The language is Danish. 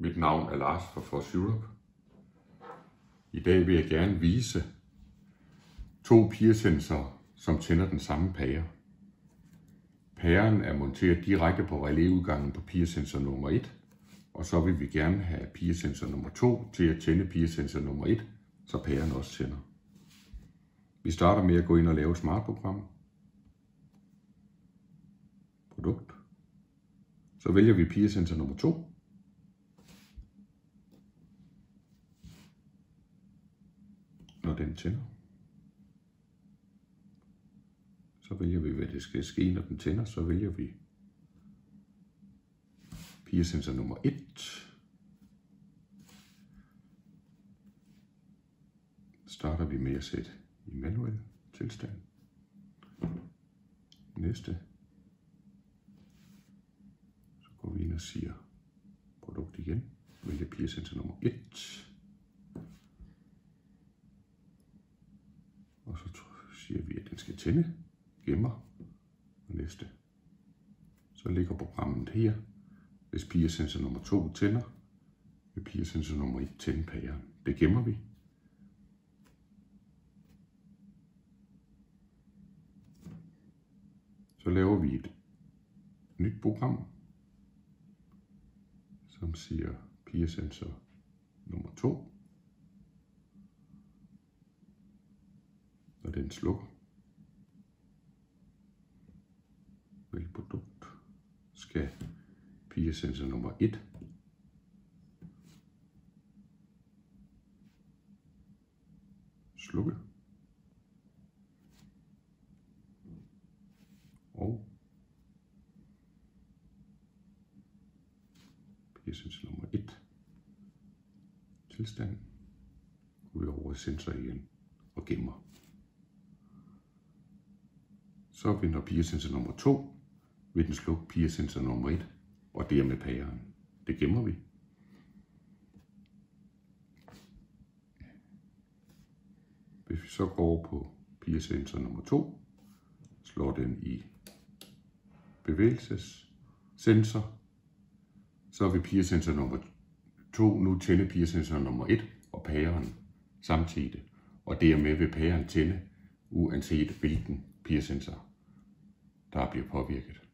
Mit navn er Lars fra For Syrup. I dag vil jeg gerne vise 2 peersensorer, som tænder den samme pære. Pæren er monteret direkte på relæudgangen på peersensor nummer 1, og så vil vi gerne have peersensor nummer 2 til at tænde peersensor nummer 1, så pæren også tænder. Vi starter med at gå ind og lave et smartprogram. Produkt. Så vælger vi peersensor nummer 2. Når den tænder, så vælger vi, hvad det skal ske, når den tænder. Så vælger vi peersensor nummer 1. Starter vi med at sætte i manuel tilstand. Næste. Så går vi ind og siger produkt igen. Vælger peersensor nummer 1. Og så siger vi, at den skal tænde, gemmer, og næste. Så ligger programmet her. Hvis peersensor nummer 2 tænder, vil peersensor nummer 1 tænde pæren. Det gemmer vi. Så laver vi et nyt program, som siger peersensor nummer 2. Når den slukker, vælg produkt, skal peersensor nummer 1 slukke, og peersensor nummer 1 tilstand, går vi over i sensor igen og gemmer. Så når peersensor nummer 2, vil den slukke peersensor nummer 1, og det er med pæren. Det gemmer vi. Hvis vi så går over på peersensor nummer 2, slår den i bevægelsessensor, så vil peersensor nummer 2 nu tænde peersensor nummer 1 og pæren samtidig. Og dermed vil pæren tænde, uanset hvilken peersensor der bliver påvirket.